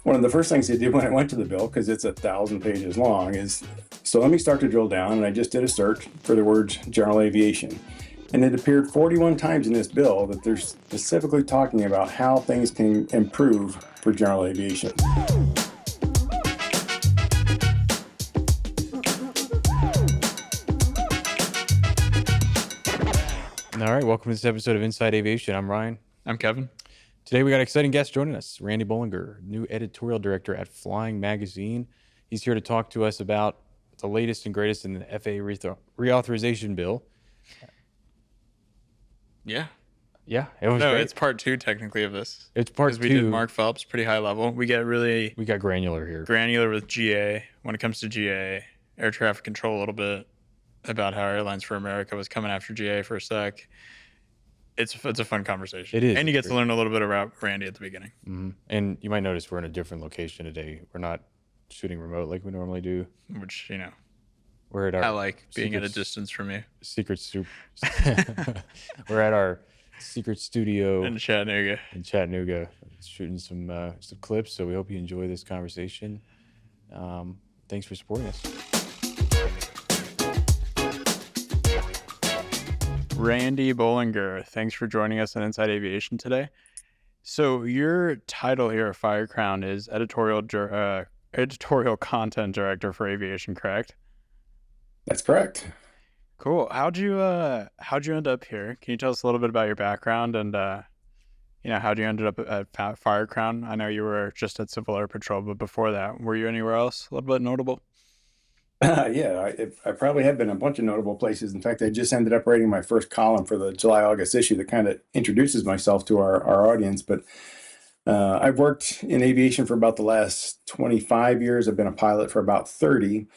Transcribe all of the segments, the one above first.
One of the first things I did when I went to the bill, because it's 1,000 pages long, is so let me start to drill down. And I just did a search for the words general aviation. And it appeared 41 times in this bill that they're specifically talking about how things can improve for general aviation. All right, welcome to this episode of Inside Aviation. I'm Ryan. I'm Kevin. Today we got an exciting guest joining us, Randy Bolinger, new editorial director at Flying Magazine. He's here to talk to us about the latest and greatest in the FAA Reauthorization Bill. Yeah. Yeah, it was great. It's part two technically of this. It's part two. Because we did Mark Phelps, pretty high level. We got granular here. Granular with GA when it comes to GA, air traffic control a little bit, about how Airlines for America was coming after GA for a sec. It's a fun conversation. It is. And you get to learn a little bit about Randy at the beginning. Mm-hmm. And you might notice we're in a different location today. We're not shooting remote like we normally do. Which, we're at our I like being at a distance from you. We're at our secret studio in Chattanooga, shooting some clips. So we hope you enjoy this conversation. Thanks for supporting us. Randy Bolinger, thanks for joining us on Inside Aviation today. So your title here at Firecrown is editorial content director for aviation, correct? That's correct. Cool. How'd you end up here? Can you tell us a little bit about your background and how'd you ended up at Firecrown? I know you were just at Civil Air Patrol, but before that, were you anywhere else a little bit notable? Yeah, I probably have been a bunch of notable places. In fact, I just ended up writing my first column for the July-August issue that kind of introduces myself to our audience. But I've worked in aviation for about the last 25 years. I've been a pilot for about 30.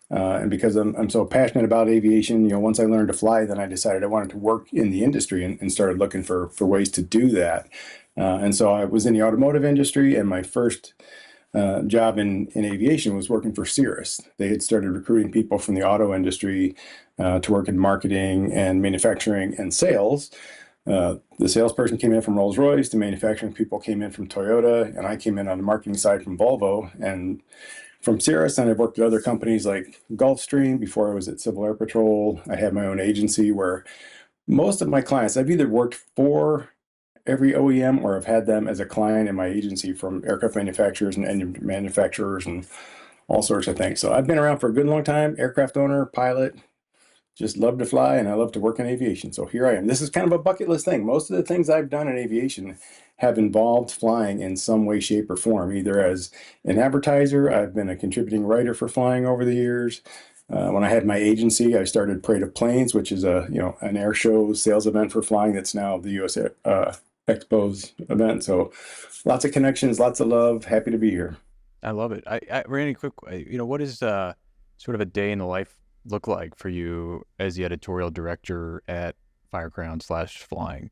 And because I'm so passionate about aviation, once I learned to fly, then I decided I wanted to work in the industry and started looking for ways to do that. And so I was in the automotive industry, and my first job in aviation was working for Cirrus. They had started recruiting people from the auto industry to work in marketing and manufacturing and sales. The salesperson came in from Rolls-Royce, the manufacturing people came in from Toyota, and I came in on the marketing side from Volvo. And from Cirrus, and I've worked at other companies like Gulfstream. Before I was at Civil Air Patrol, I had my own agency where most of my clients, I've either worked for every OEM or I've had them as a client in my agency, from aircraft manufacturers and engine manufacturers and all sorts of things. So I've been around for a good long time, aircraft owner, pilot, just love to fly, and I love to work in aviation. So here I am. This is kind of a bucket list thing. Most of the things I've done in aviation have involved flying in some way, shape, or form, either as an advertiser. I've been a contributing writer for flying over the years. When I had my agency, I started Parade of Planes, which is an air show sales event for flying that's now the U.S. Expo's event. So lots of connections, lots of love. Happy to be here. I love it. Randy, quick, what is sort of a day in the life look like for you as the editorial director at Firecrown/Flying?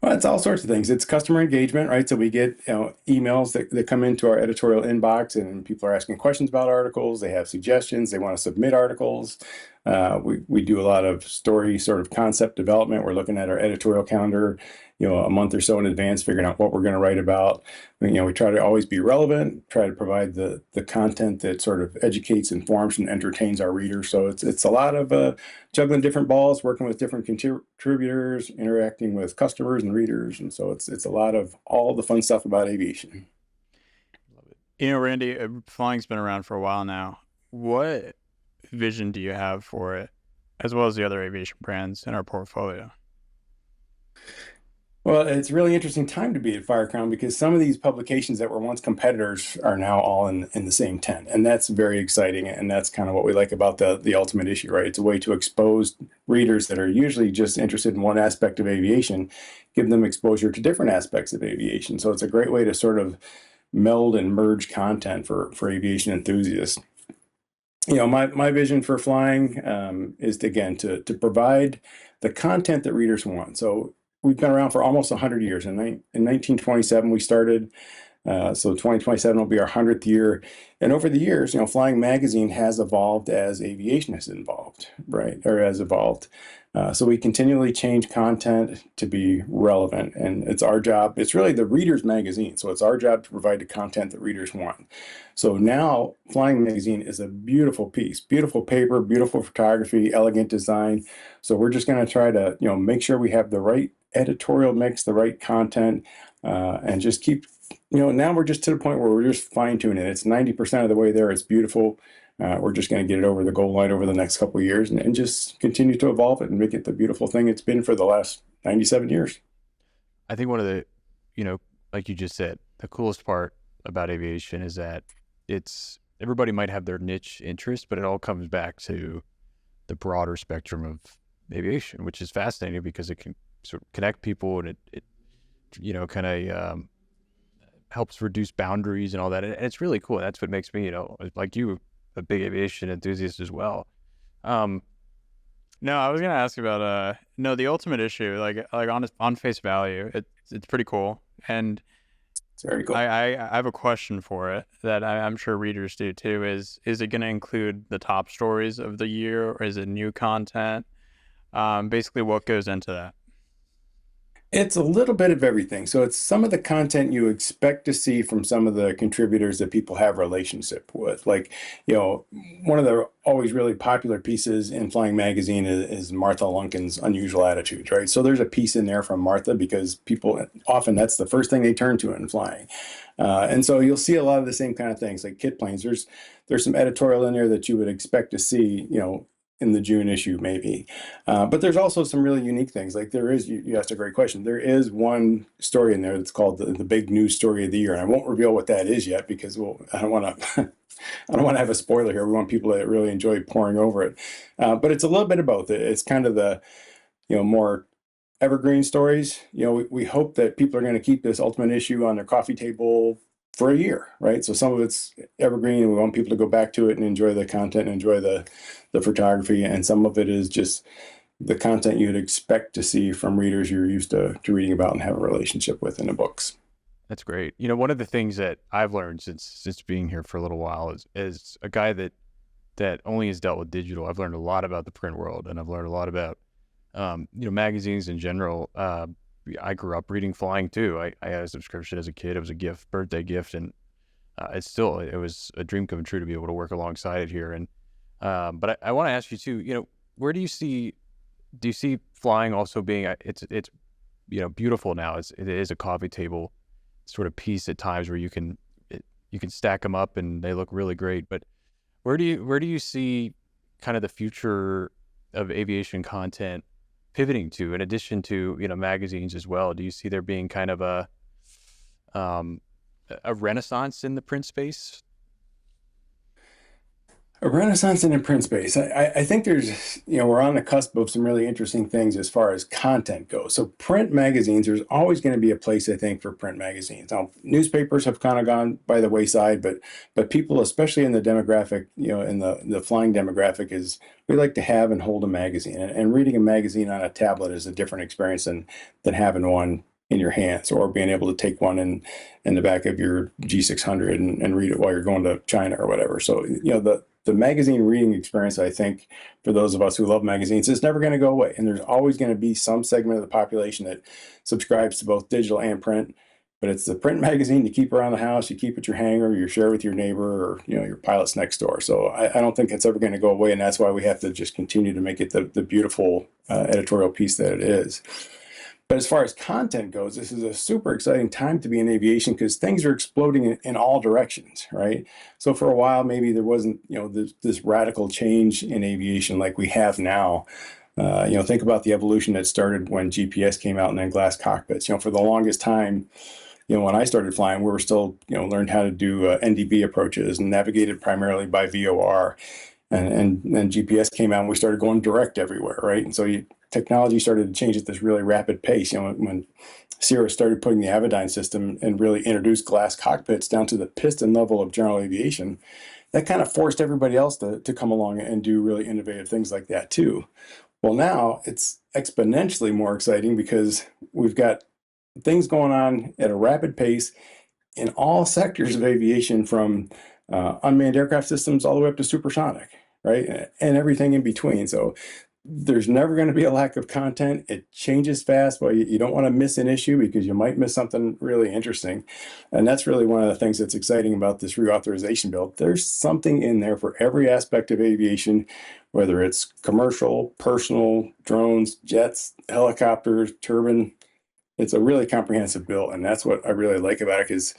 Well, it's all sorts of things. It's customer engagement, right? So we get emails that come into our editorial inbox, and people are asking questions about articles. They have suggestions. They want to submit articles. We do a lot of story sort of concept development. We're looking at our editorial calendar, a month or so in advance, figuring out what we're going to write about. We try to always be relevant, try to provide the content that sort of educates, informs, and entertains our readers. So it's a lot of juggling different balls, working with different contributors, interacting with customers and readers. And so it's a lot of all the fun stuff about aviation. Love it. Randy, flying's been around for a while now. What vision do you have for it, as well as the other aviation brands in our portfolio? Well, it's a really interesting time to be at Firecrown, because some of these publications that were once competitors are now all in the same tent. And that's very exciting. And that's kind of what we like about the ultimate issue, right? It's a way to expose readers that are usually just interested in one aspect of aviation, give them exposure to different aspects of aviation. So it's a great way to sort of meld and merge content for aviation enthusiasts. My vision for flying is to provide the content that readers want. So we've been around for almost 100 years. In 1927, we started. So 2027 will be our 100th year. And over the years, Flying Magazine has evolved as aviation has evolved, right? Or has evolved. So we continually change content to be relevant, and it's our job. It's really the reader's magazine, so it's our job to provide the content that readers want. So now Flying Magazine is a beautiful piece, beautiful paper, beautiful photography, elegant design. So we're just going to try to, make sure we have the right editorial mix, the right content, and just keep, now we're just to the point where we're just fine tuning it. It's 90% of the way there. It's beautiful. We're just going to get it over the goal line over the next couple of years and just continue to evolve it and make it the beautiful thing it's been for the last 97 years. I think one of the, like you just said, the coolest part about aviation is that everybody might have their niche interest, but it all comes back to the broader spectrum of aviation, which is fascinating because it can sort of connect people, and it kind of helps reduce boundaries and all that. And it's really cool. That's what makes me, like you, a big aviation enthusiast as well. No, I was gonna ask about no, the ultimate issue, like on face value, it's pretty cool, and It's very cool. I have a question for it that I'm sure readers do too. Is it going to include the top stories of the year, or is it new content? Basically, what goes into that? It's a little bit of everything. So it's some of the content you expect to see from some of the contributors that people have relationship with. Like, one of the always really popular pieces in Flying Magazine is Martha Lunkin's Unusual Attitudes, right? So there's a piece in there from Martha because people often, that's the first thing they turn to in flying. And so you'll see a lot of the same kind of things like kit planes. There's some editorial in there that you would expect to see, in the June issue, maybe. But there's also some really unique things. Like you asked a great question. There is one story in there that's called the big news story of the year. And I won't reveal what that is yet because I don't want to I don't want to have a spoiler here. We want people that really enjoy poring over it. But it's a little bit of both. It's kind of the, more evergreen stories. We hope that people are going to keep this ultimate issue on their coffee table for a year, right? So some of it's evergreen and we want people to go back to it and enjoy the content and enjoy the photography. And some of it is just the content you'd expect to see from readers you're used to reading about and have a relationship with in the books. That's great. One of the things that I've learned since being here for a little while is a guy that only has dealt with digital. I've learned a lot about the print world, and I've learned a lot about magazines in general. I grew up reading flying too. I had a subscription as a kid. It was a birthday gift, and it was a dream come true to be able to work alongside it here. And but I want to ask you too. Where do you see flying also being? It's beautiful now. It is a coffee table sort of piece at times where you can stack them up and they look really great. But where do you see kind of the future of aviation content pivoting to, in addition to magazines as well? Do you see there being kind of a renaissance in the print space? A renaissance in the print space. I think there's, we're on the cusp of some really interesting things as far as content goes. So print magazines, there's always going to be a place, I think, for print magazines. Now, newspapers have kind of gone by the wayside, but people, especially in the demographic, in the flying demographic, we like to have and hold a magazine. And reading a magazine on a tablet is a different experience than having one in your hands, or being able to take one in the back of your G600 and read it while you're going to China or whatever. So, the magazine reading experience, I think, for those of us who love magazines, is never going to go away. And there's always going to be some segment of the population that subscribes to both digital and print. But it's the print magazine you keep around the house, you keep at your hangar, you share with your neighbor, or your pilots next door. So I don't think it's ever going to go away, and that's why we have to just continue to make it the beautiful editorial piece that it is. But as far as content goes, this is a super exciting time to be in aviation because things are exploding in all directions, right? So for a while, maybe there wasn't, this radical change in aviation like we have now. Think about the evolution that started when GPS came out and then glass cockpits. For the longest time, when I started flying, we were still, learned how to do NDB approaches and navigated primarily by VOR. And then GPS came out and we started going direct everywhere, right? And so technology started to change at this really rapid pace. When Cirrus started putting the Avidyne system and really introduced glass cockpits down to the piston level of general aviation, that kind of forced everybody else to come along and do really innovative things like that too. Well, now it's exponentially more exciting because we've got things going on at a rapid pace in all sectors of aviation, from unmanned aircraft systems all the way up to supersonic, right? And everything in between. So there's never going to be a lack of content. It changes fast, but you don't want to miss an issue because you might miss something really interesting. And that's really one of the things that's exciting about this reauthorization bill. There's something in there for every aspect of aviation, whether it's commercial, personal, drones, jets, helicopters, turbine. It's a really comprehensive bill, and that's what I really like about it, because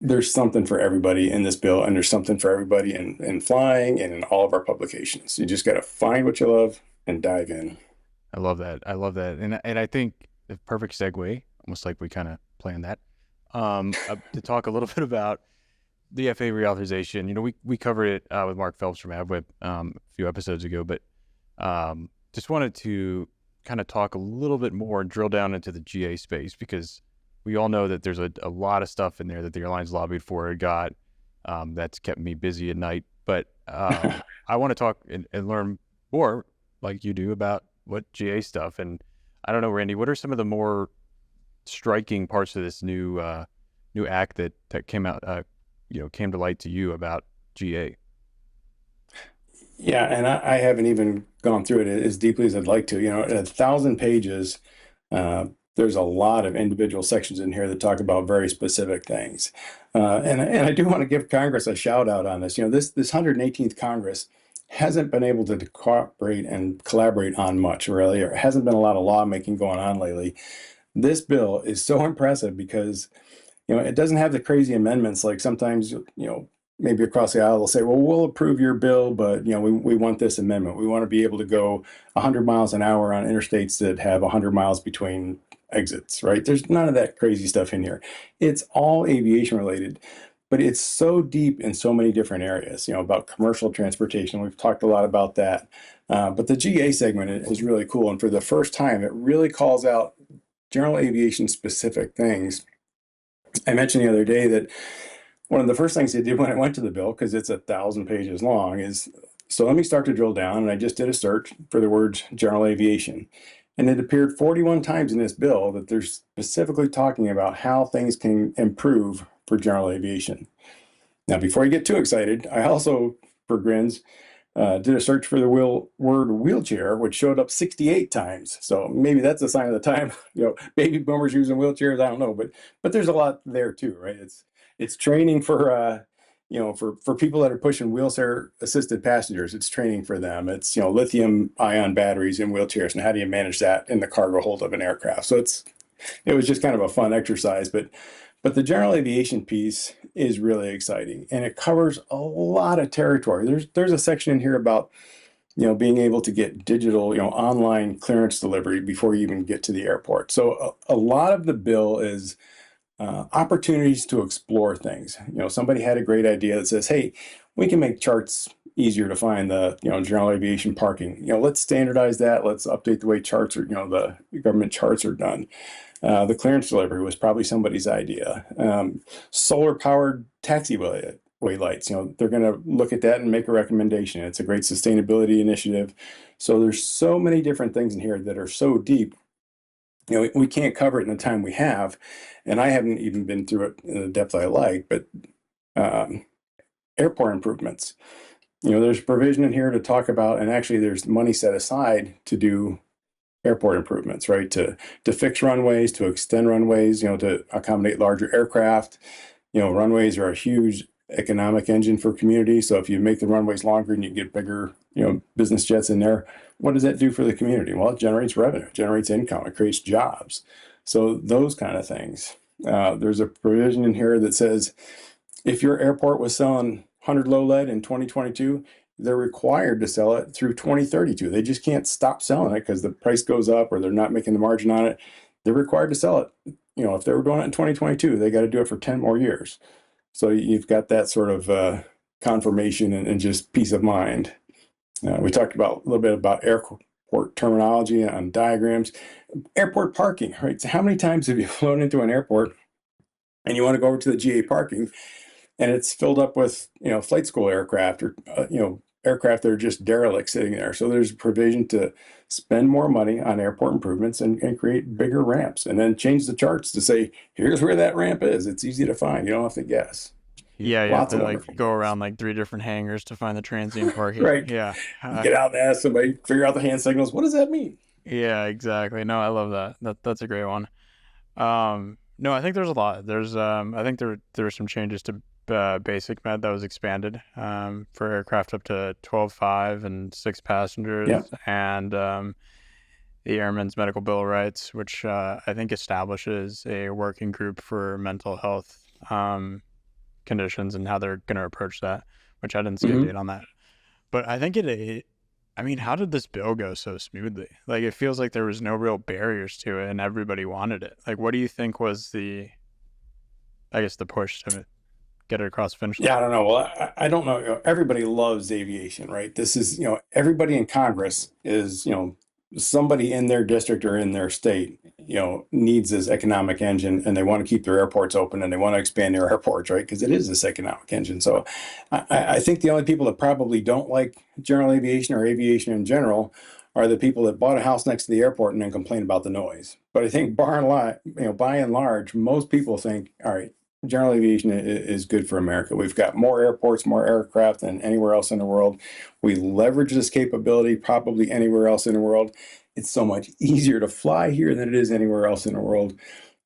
there's something for everybody in this bill, and there's something for everybody in flying and in all of our publications. You just got to find what you love and dive in. I love that. I love that. And I think the perfect segue, almost like we kind of planned that, to talk a little bit about the FAA reauthorization. You know, we covered it with Mark Phelps from AvWeb a few episodes ago, but just wanted to kind of talk a little bit more and drill down into the GA space, because we all know that there's a lot of stuff in there that the airlines lobbied for and got. That's kept me busy at night. But I want to talk and learn more, like you do, about what GA stuff. And I don't know, Randy, what are some of the more striking parts of this new act that came out, came to light to you about GA? Yeah, and I haven't even gone through it as deeply as I'd like to. You know, 1,000 pages. There's a lot of individual sections in here that talk about very specific things. And I do want to give Congress a shout out on this. You know, this 118th Congress hasn't been able to cooperate and collaborate on much, really. There hasn't been a lot of lawmaking going on lately. This bill is so impressive because, you know, it doesn't have the crazy amendments like sometimes, you know, maybe across the aisle they'll say, well, we'll approve your bill, but, you know, we want this amendment. We want to be able to go 100 miles an hour on interstates that have 100 miles between exits, right? There's none of that crazy stuff in here. It's all aviation related, but it's so deep in so many different areas, you know, about commercial transportation. We've talked a lot about that. But the GA segment is really cool. And for the first time, it really calls out general aviation specific things. I mentioned the other day that one of the first things they did when I went to the bill, because it's 1,000 pages long, is, so let me start to drill down. And I just did a search for the words general aviation. And it appeared 41 times in this bill that they're specifically talking about how things can improve for general aviation. Now, before you get too excited, I also, for grins, did a search for the word wheelchair, which showed up 68 times. So maybe that's a sign of the time. You know, baby boomers using wheelchairs, I don't know, but there's a lot there too, right? It's training for for people that are pushing wheelchair assisted passengers. It's training for them. It's, you know, lithium ion batteries in wheelchairs, and how do you manage that in the cargo hold of an aircraft? So it was just kind of a fun exercise, but the general aviation piece is really exciting, and it covers a lot of territory. There's a section in here about, you know, being able to get digital, you know, online clearance delivery before you even get to the airport. So a lot of the bill is opportunities to explore things. You know, somebody had a great idea that says, hey, we can make charts easier to find the, you know, general aviation parking. You know, let's standardize that. Let's update the way charts are, you know, the government charts are done. The clearance delivery was probably somebody's idea. Solar powered taxiway lights, you know, they're going to look at that and make a recommendation. It's a great sustainability initiative. So there's so many different things in here that are so deep. You know, we can't cover it in the time we have, and I haven't even been through it in the depth I like, but airport improvements. You know, there's provision in here to talk about, and actually there's money set aside to do airport improvements, right? To fix runways, to extend runways, you know, to accommodate larger aircraft. You know, runways are a huge economic engine for communities. So if you make the runways longer and you get bigger, you know, business jets in there, what does that do for the community? Well, it generates revenue, it generates income, it creates jobs. So those kind of things. There's a provision in here that says if your airport was selling 100 low lead in 2022, they're required to sell it through 2032. They just can't stop selling it because the price goes up or they're not making the margin on it. They're required to sell it. You know, if they were doing it in 2022, they got to do it for 10 more years. So you've got that sort of confirmation and just peace of mind. We talked about a little bit about airport terminology on diagrams. Airport parking, right? So how many times have you flown into an airport and you want to go over to the GA parking and it's filled up with, you know, flight school aircraft or, you know, aircraft that are just derelict sitting there. So there's a provision to spend more money on airport improvements and create bigger ramps, and then change the charts to say, here's where that ramp is. It's easy to find. You don't have to guess. Yeah, you have Lots to of like wonderful go things. around like 3 different hangars to find the transient parking. Right. Yeah. Get out and ask somebody, figure out the hand signals. What does that mean? Yeah, exactly. No, I love that. That's a great one. No, I think there's a lot. I think there were some changes to BasicMed that was expanded for aircraft up to 12.5 and 6 passengers, Yeah. and the Airmen's Medical Bill of Rights, which I think establishes a working group for mental health conditions and how they're going to approach that, which I didn't see a hmm date on that. But I think I mean, how did this bill go so smoothly? Like, it feels like there was no real barriers to it and everybody wanted it. Like, what do you think was I guess, the push to get it across the finish line? Yeah, I don't know. Well, I don't know. Everybody loves aviation, right? This is, everybody in Congress is, somebody in their district or in their state, needs this economic engine and they want to keep their airports open and they want to expand their airports, right? Because it is this economic engine. So I think the only people that probably don't like general aviation or aviation in general are the people that bought a house next to the airport and then complain about the noise. But I think by and large, most people think, all right, general aviation is good for America. We've got more airports, more aircraft than anywhere else in the world. We leverage this capability probably anywhere else in the world. It's so much easier to fly here than it is anywhere else in the world.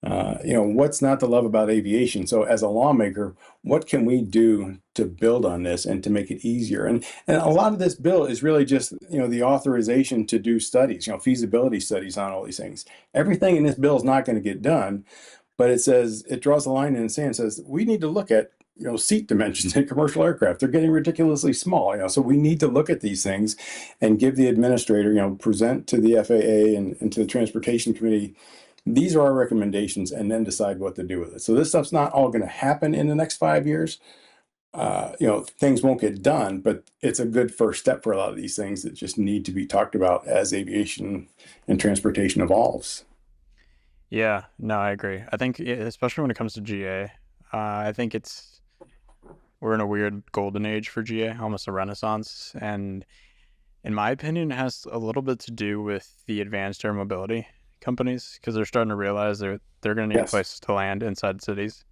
What's not to love about aviation? So as a lawmaker, what can we do to build on this and to make it easier? And a lot of this bill is really just, the authorization to do studies, feasibility studies on all these things. Everything in this bill is not going to get done, but it draws a line in the sand and says, we need to look at, seat dimensions in commercial aircraft. They're getting ridiculously small, so we need to look at these things and give the administrator, present to the FAA and to the Transportation Committee, these are our recommendations, and then decide what to do with it. So this stuff's not all going to happen in the next 5 years. Things won't get done, but it's a good first step for a lot of these things that just need to be talked about as aviation and transportation evolves. Yeah, no, I agree. I think, especially when it comes to GA, I think we're in a weird golden age for GA, almost a renaissance. And in my opinion, it has a little bit to do with the advanced air mobility companies because they're starting to realize they're going to need Yes. places to land inside cities,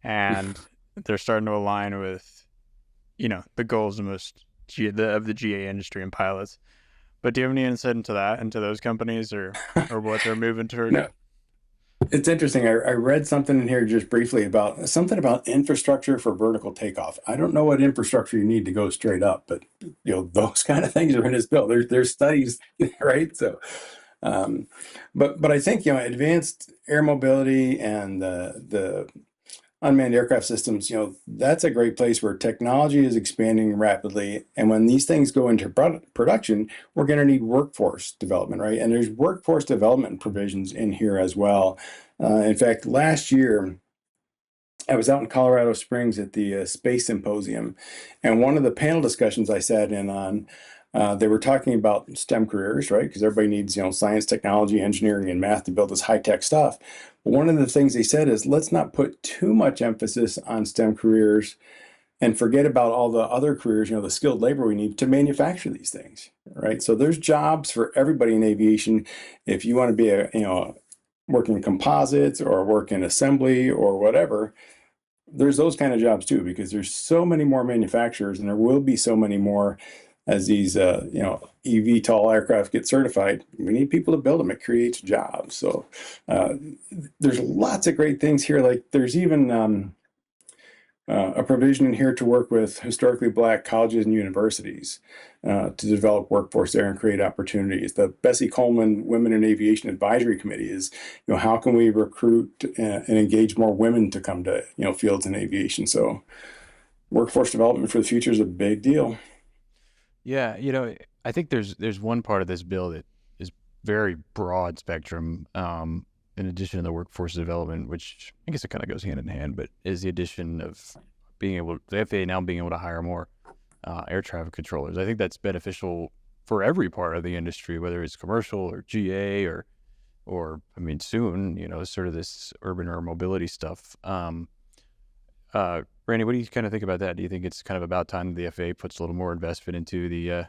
and they're starting to align with, the goals of the GA industry and pilots. But do you have any insight into that, into those companies, or what they're moving toward? No, it's interesting. I read something in here just briefly about something about infrastructure for vertical takeoff. I don't know what infrastructure you need to go straight up, but those kind of things are in this bill. There's studies, right? So, um, but I think advanced air mobility and the unmanned aircraft systems, that's a great place where technology is expanding rapidly. And when these things go into production, we're going to need workforce development, right? And there's workforce development provisions in here as well. In fact, last year, I was out in Colorado Springs at the Space Symposium, and one of the panel discussions I sat in on, they were talking about STEM careers, right? Because everybody needs, science, technology, engineering, and math to build this high-tech stuff. But one of the things they said is, let's not put too much emphasis on STEM careers and forget about all the other careers, the skilled labor we need to manufacture these things, right? So there's jobs for everybody in aviation. If you want to be work in composites or work in assembly or whatever, there's those kind of jobs too, because there's so many more manufacturers and there will be so many more as these eVTOL aircraft get certified. We need people to build them. It creates jobs. So there's lots of great things here. Like there's even a provision in here to work with historically Black colleges and universities to develop workforce there and create opportunities. The Bessie Coleman Women in Aviation Advisory Committee is, how can we recruit and engage more women to come to, fields in aviation? So workforce development for the future is a big deal. Yeah, I think there's one part of this bill that is very broad spectrum. In addition to the workforce development, which I guess it kind of goes hand in hand, but is the addition of the FAA now being able to hire more air traffic controllers. I think that's beneficial for every part of the industry, whether it's commercial or GA or I mean, soon, sort of this urban air mobility stuff. Randy, what do you kind of think about that? Do you think it's kind of about time the FAA puts a little more investment into the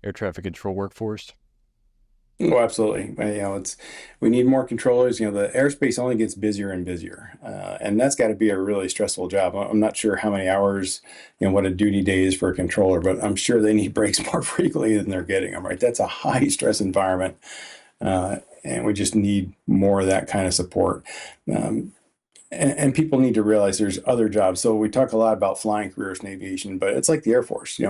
air traffic control workforce? Oh, absolutely. We need more controllers. The airspace only gets busier and busier, and that's got to be a really stressful job. I'm not sure how many hours, what a duty day is for a controller, but I'm sure they need breaks more frequently than they're getting them. Right? That's a high stress environment, and we just need more of that kind of support. Um, and people need to realize there's other jobs. So we talk a lot about flying careers in aviation, but it's like the Air Force.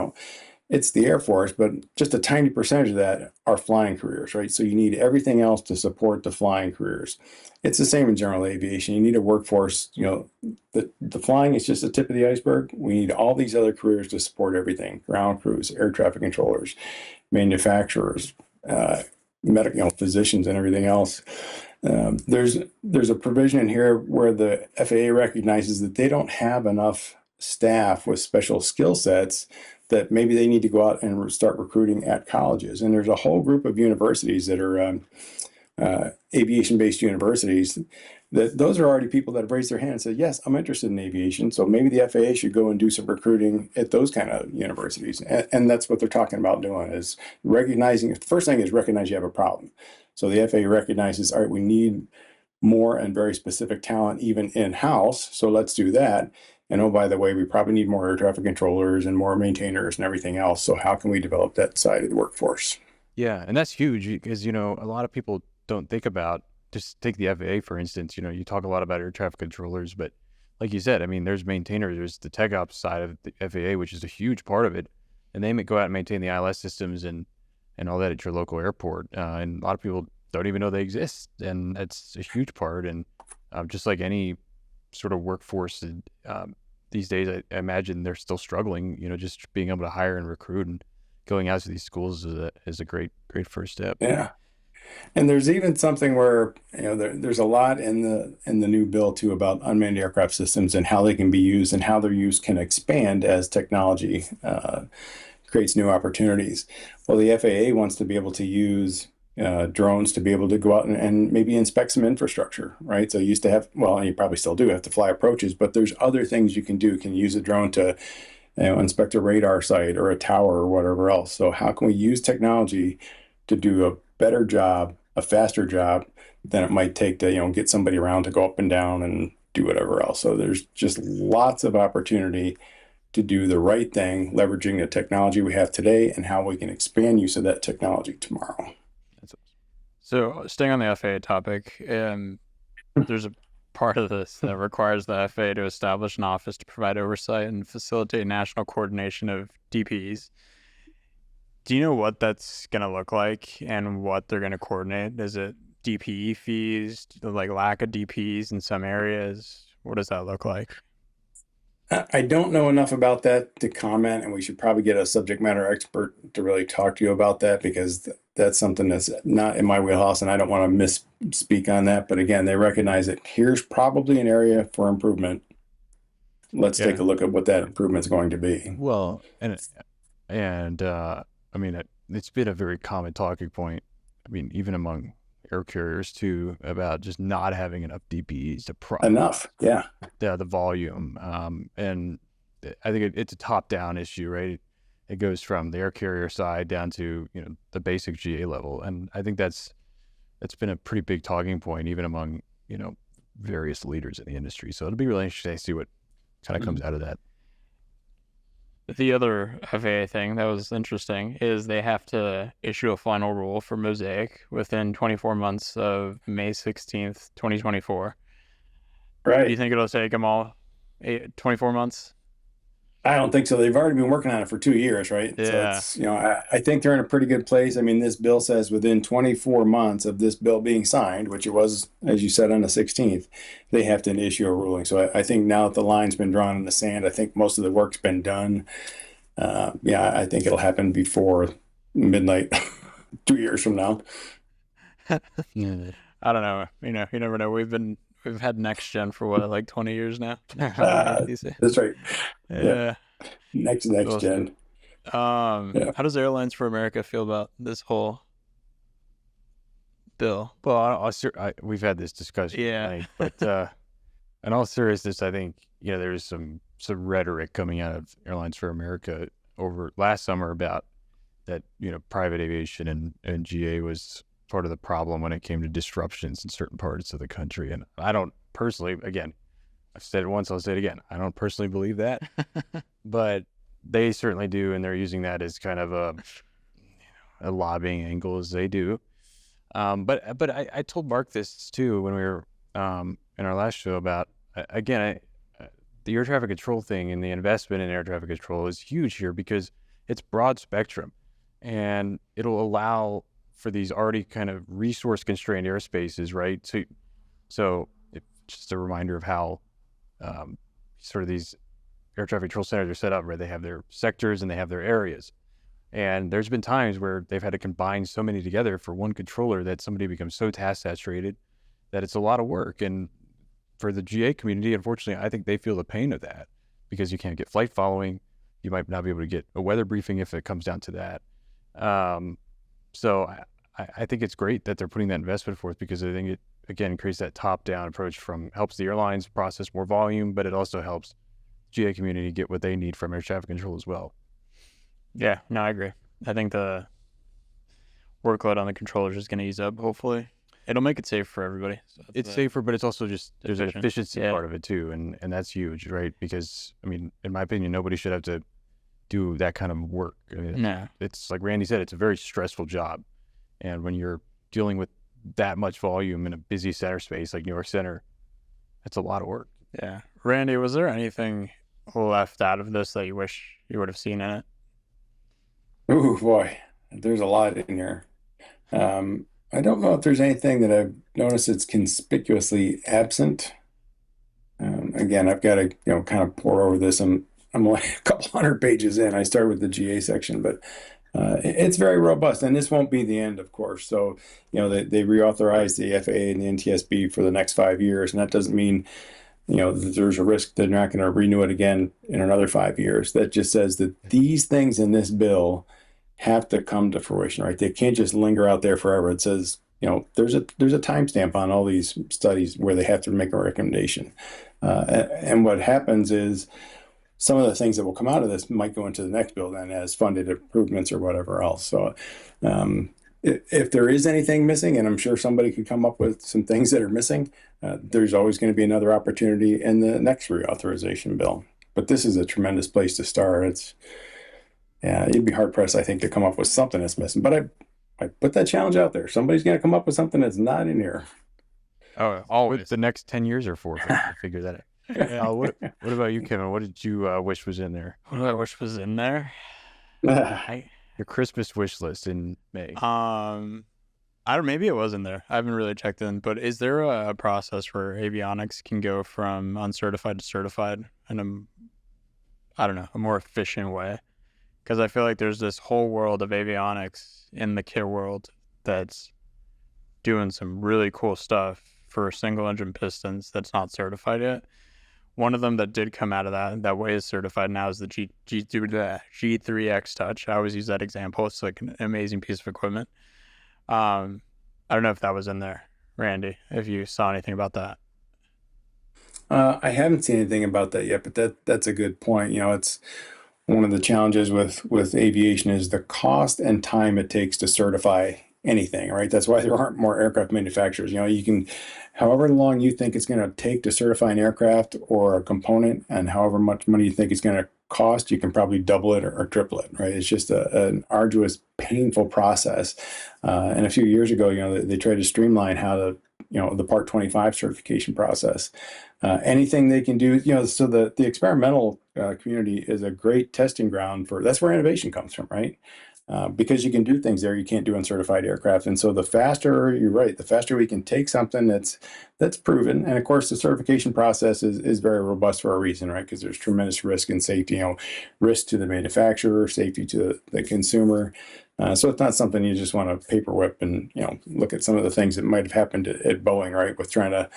It's the Air Force, but just a tiny percentage of that are flying careers, right? So you need everything else to support the flying careers. It's the same in general aviation. You need a workforce. The flying is just the tip of the iceberg. We need all these other careers to support everything: ground crews, air traffic controllers, manufacturers, physicians, and everything else. There's a provision in here where the FAA recognizes that they don't have enough staff with special skill sets, that maybe they need to go out and start recruiting at colleges. And there's a whole group of universities that are aviation-based universities, that those are already people that have raised their hand and said, yes, I'm interested in aviation. So maybe the FAA should go and do some recruiting at those kind of universities. And that's what they're talking about doing, is recognizing, the first thing is recognize you have a problem. So the FAA recognizes, all right, we need more and very specific talent even in-house. So let's do that. And oh, by the way, we probably need more air traffic controllers and more maintainers and everything else. So how can we develop that side of the workforce? Yeah, and that's huge because, a lot of people don't think about, just take the FAA, for instance. You talk a lot about air traffic controllers, but like you said, I mean, there's maintainers, there's the tech ops side of the FAA, which is a huge part of it. And they may go out and maintain the ILS systems and all that at your local airport. And a lot of people don't even know they exist. And that's a huge part. And just like any sort of workforce these days, I imagine they're still struggling, just being able to hire and recruit, and going out to these schools is a great first step. Yeah. And there's even something where, there's a lot in the new bill too about unmanned aircraft systems and how they can be used and how their use can expand as technology creates new opportunities. Well, the FAA wants to be able to use drones to be able to go out and maybe inspect some infrastructure, right? So you used to have, well, and you probably still do have to fly approaches, but there's other things you can do. You can use a drone to inspect a radar site or a tower or whatever else. So how can we use technology to do a better job, a faster job than it might take to, get somebody around to go up and down and do whatever else. So there's just lots of opportunity to do the right thing, leveraging the technology we have today and how we can expand use of that technology tomorrow. So staying on the FAA topic, there's a part of this that requires the FAA to establish an office to provide oversight and facilitate national coordination of DPEs. Do you know what that's going to look like and what they're going to coordinate? Is it DPE fees, like lack of DPEs in some areas? What does that look like? I don't know enough about that to comment, and we should probably get a subject matter expert to really talk to you about that, because that's something that's not in my wheelhouse, and I don't want to misspeak on that. But again, they recognize that here's probably an area for improvement. Let's take a look at what that improvement is going to be. Well, and I mean, it's been a very common talking point. I mean, even among air carriers too, about just not having enough DPEs to enough, yeah, the volume. And I think it's a top-down issue, right? It goes from the air carrier side down to the basic GA level, and I think that's been a pretty big talking point even among various leaders in the industry. So it'll be really interesting to see what kind of comes out of that. The other FAA thing that was interesting is they have to issue a final rule for Mosaic within 24 months of May 16th, 2024. Right. Do you think it'll take them all 24 months? I don't think so. They've already been working on it for 2 years, right? Yeah. So I think they're in a pretty good place. I mean, this bill says within 24 months of this bill being signed, which it was, as you said, on the 16th, they have to issue a ruling. So I think now that the line's been drawn in the sand, I think most of the work's been done. I think it'll happen before midnight 2 years from now. I don't know. You never know. We've had next gen for what, like 20 years now. That's right. Yeah. Next gen. How does Airlines for America feel about this whole bill? Well, we've had this discussion. Yeah. But in all seriousness, I think there's some rhetoric coming out of Airlines for America over last summer about that private aviation and GA was part of the problem when it came to disruptions in certain parts of the country. And I don't personally, again, I've said it once, I'll say it again, I don't personally believe that, but they certainly do, and they're using that as kind of a lobbying angle, as they do. But I told Mark this too when we were in our last show about, again, the air traffic control thing and the investment in air traffic control is huge here because it's broad spectrum, and it'll allow for these already kind of resource constrained airspaces, right? So just a reminder of how sort of these air traffic control centers are set up, where they have their sectors and they have their areas. And there's been times where they've had to combine so many together for one controller that somebody becomes so task saturated that it's a lot of work. And for the GA community, unfortunately, I think they feel the pain of that because you can't get flight following. You might not be able to get a weather briefing if it comes down to that. So I think it's great that they're putting that investment forth, because I think it, again, creates that top-down approach helps the airlines process more volume, but it also helps GA community get what they need from air traffic control as well. Yeah, no, I agree. I think the workload on the controllers is going to ease up, hopefully. It'll make it safe for everybody. So it's safer, but it's also just, there's an efficiency Yeah. part of it too, and that's huge, right? Because, I mean, in my opinion, nobody should have to do that kind of work. I mean, No. it's like Randy said, it's a very stressful job. And when you're dealing with that much volume in a busy center space like New York Center, it's a lot of work. Yeah. Randy, was there anything left out of this that you wish you would have seen in it? Ooh, boy, there's a lot in here. I don't know if there's anything that I've noticed that's conspicuously absent. Again, I've got to, kind of pour over this. I'm only a couple hundred pages in. I start with the GA section, but it's very robust, and this won't be the end, of course. So, they reauthorized the FAA and the NTSB for the next 5 years, and that doesn't mean, that there's a risk they're not going to renew it again in another 5 years. That just says that these things in this bill have to come to fruition, right? They can't just linger out there forever. It says, there's a timestamp on all these studies where they have to make a recommendation. And what happens is some of the things that will come out of this might go into the next bill then as funded improvements or whatever else. So if there is anything missing, and I'm sure somebody could come up with some things that are missing, there's always going to be another opportunity in the next reauthorization bill. But this is a tremendous place to start. You'd be hard pressed, I think, to come up with something that's missing. But I put that challenge out there. Somebody's going to come up with something that's not in here. Oh, always. The next 10 years are for to figure that out. What about you, Kevin? What did you wish was in there? What do I wish was in there? Your Christmas wish list in May. Maybe it was in there. I haven't really checked in, but is there a process where avionics can go from uncertified to certified in a more efficient way? Because I feel like there's this whole world of avionics in the kit world that's doing some really cool stuff for single engine pistons that's not certified yet. One of them that did come out of that way is certified now is the G3X Touch. I always use that example. It's like an amazing piece of equipment. I don't know if that was in there, Randy, if you saw anything about that. I haven't seen anything about that yet, but that's a good point. It's one of the challenges with aviation is the cost and time it takes to certify anything, right? That's why there aren't more aircraft manufacturers. You can, however long you think it's going to take to certify an aircraft or a component, and however much money you think it's going to cost, you can probably double it or triple it, right? It's just an arduous, painful process. And a few years ago, they tried to streamline how the Part 25 certification process. Anything they can do, so the experimental community is a great testing ground that's where innovation comes from, right? Because you can do things there you can't do on certified aircraft. And so the faster we can take something that's proven. And of course, the certification process is very robust for a reason, right? Because there's tremendous risk and safety, risk to the manufacturer, safety to the consumer. So it's not something you just want to paper whip and, look at some of the things that might have happened at Boeing, right? With trying to,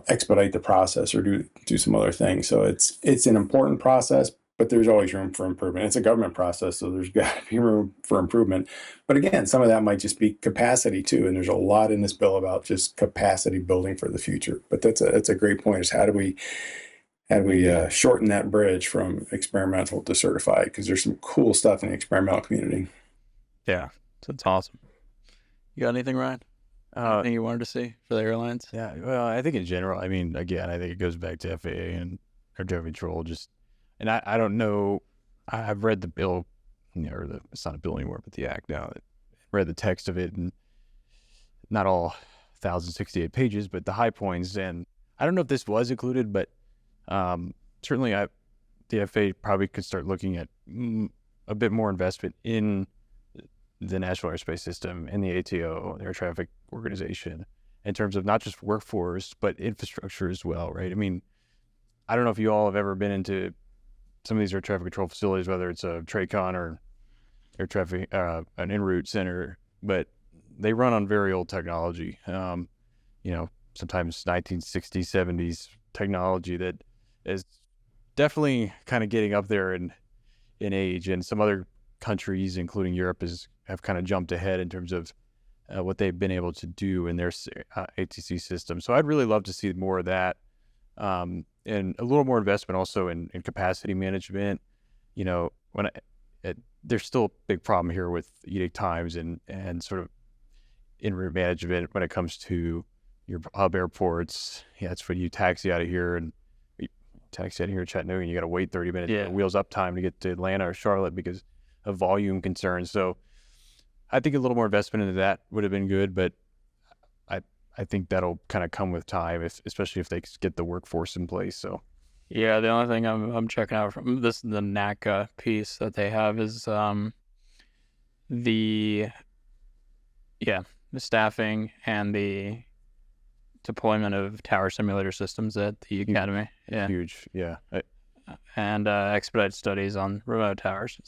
expedite the process or do some other things. So it's an important process, but there's always room for improvement. It's a government process, so there's got to be room for improvement. But again, some of that might just be capacity too, and there's a lot in this bill about just capacity building for the future. But that's a great point. Is how do we shorten that bridge from experimental to certified? Because there's some cool stuff in the experimental community. Yeah, that's awesome. You got anything, Ryan? Anything you wanted to see for the airlines? Yeah, well, I think in general, I mean, again, I think it goes back to FAA and air traffic control. And I don't know, I've read the bill, or it's not a bill anymore, but the act now. Read the text of it, and not all 1,068 pages, but the high points. And I don't know if this was included, but certainly the FAA probably could start looking at a bit more investment in the National Airspace System and the ATO, the Air Traffic Organization, in terms of not just workforce, but infrastructure as well, right? I mean, I don't know if you all have ever been into some of these air traffic control facilities, whether it's a TRACON or air traffic, an en route center, but they run on very old technology, sometimes 1960s, 70s technology that is definitely kind of getting up there in age. And some other countries, including Europe, have kind of jumped ahead in terms of what they've been able to do in their ATC system. So I'd really love to see more of that, and a little more investment also in capacity management. There's still a big problem here with edict times and sort of en route management when it comes to your hub airports. Yeah, it's when you taxi out of here and Chattanooga, and you got to wait 30 minutes wheels up time to get to Atlanta or Charlotte because of volume concerns. So I think a little more investment into that would have been good, but I think that'll kind of come with time, especially if they get the workforce in place. So yeah, the only thing I'm checking out from this, the NACA piece that they have is the staffing and the deployment of tower simulator systems at the Academy. Yeah, huge. Yeah, and expedited studies on remote towers.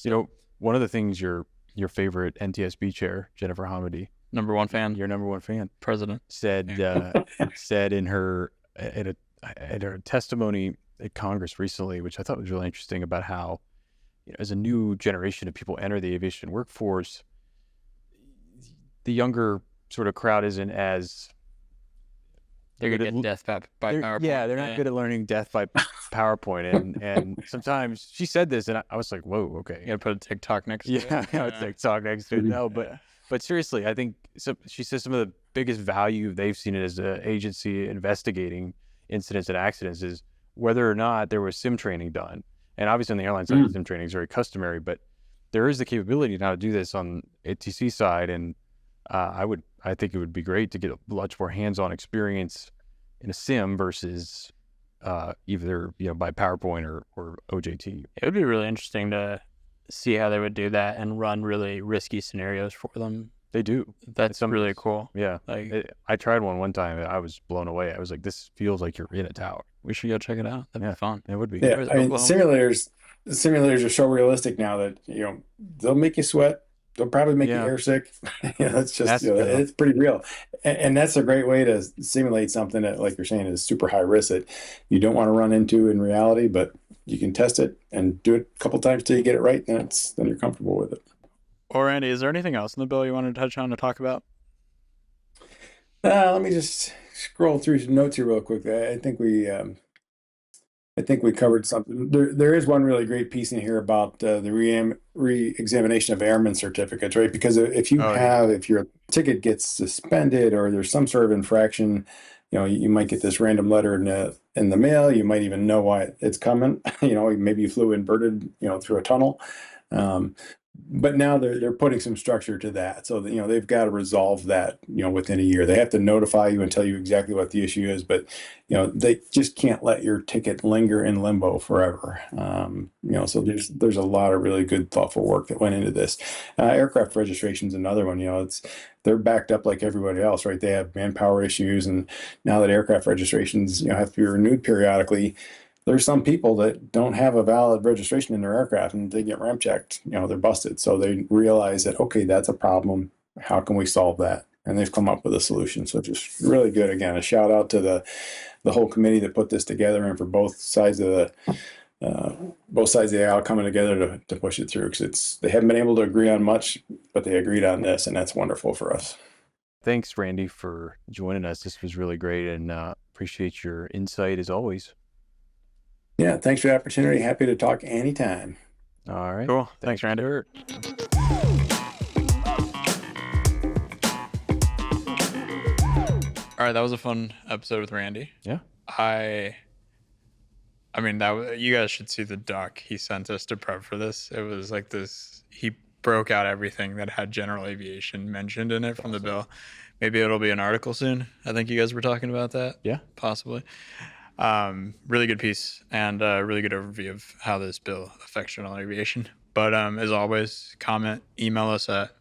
One of the things your favorite NTSB chair, Jennifer Hamady, number one fan, your number one fan, president, said in her at her testimony at Congress recently, which I thought was really interesting, about how as a new generation of people enter the aviation workforce, the younger sort of crowd isn't as they're gonna get death by PowerPoint. Yeah, they're not good at learning death by PowerPoint, and sometimes she said this, and I was like, "Whoa, okay." You gotta put a TikTok next to it. Yeah, TikTok next to it. No, but seriously, I think she says some of the biggest value they've seen it as an agency investigating incidents and accidents is whether or not there was sim training done. And obviously on the airline side, sim training is very customary, but there is the capability now to do this on ATC side, and I think it would be great to get a much more hands-on experience in a sim versus either by PowerPoint or OJT. It would be really interesting to see how they would do that and run really risky scenarios for them. They do. That's really cool. Yeah. I tried one time. And I was blown away. I was like, this feels like you're in a tower. We should go check it out. That'd be fun. It would be. Yeah, I mean, simulators are so realistic now that they'll make you sweat. They'll probably make you airsick. It's just it's pretty real, and that's a great way to simulate something that, like you're saying, is super high risk that you don't want to run into in reality. But you can test it and do it a couple times till you get it right, then you're comfortable with it. Or Randy, is there anything else in the bill you wanted to touch on to talk about? Let me just scroll through some notes here real quick. I think we covered something. There is one really great piece in here about the re-examination of airman certificates, right? Because if your ticket gets suspended or there's some sort of infraction, you might get this random letter in the mail. You might even know why it's coming. Maybe you flew inverted, through a tunnel. But now they're putting some structure to that, so that, they've got to resolve that within a year. They have to notify you and tell you exactly what the issue is, but they just can't let your ticket linger in limbo forever. So there's a lot of really good, thoughtful work that went into this. Aircraft registration is another one. They're backed up like everybody else, right? They have manpower issues, and now that aircraft registrations have to be renewed periodically, there's some people that don't have a valid registration in their aircraft and they get ramp checked, they're busted. So they realize that, okay, that's a problem. How can we solve that? And they've come up with a solution. So just really good. Again, a shout out to the whole committee that put this together, and for both sides of the aisle coming together to push it through, because they haven't been able to agree on much, but they agreed on this, and that's wonderful for us. Thanks, Randy, for joining us. This was really great, and appreciate your insight as always. Yeah, thanks for the opportunity. Happy to talk anytime. All right. Cool. Thanks, Randy. All right, that was a fun episode with Randy. Yeah. I mean, you guys should see the doc he sent us to prep for this. It was like this. He broke out everything that had general aviation mentioned in it from the bill. Maybe it'll be an article soon. I think you guys were talking about that. Yeah. Possibly. Really good piece and a really good overview of how this bill affects general aviation. But as always, comment, email us at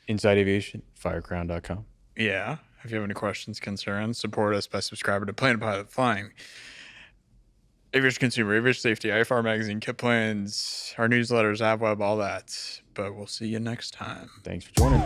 Inside Aviation, firecrown.com. Yeah. If you have any questions, concerns, support us by subscribing to Plane Pilot Flying, Aviation Consumer, Aviation Safety, IFR Magazine, Kit Planes, our newsletters, AvWeb, all that. But we'll see you next time. Thanks for joining.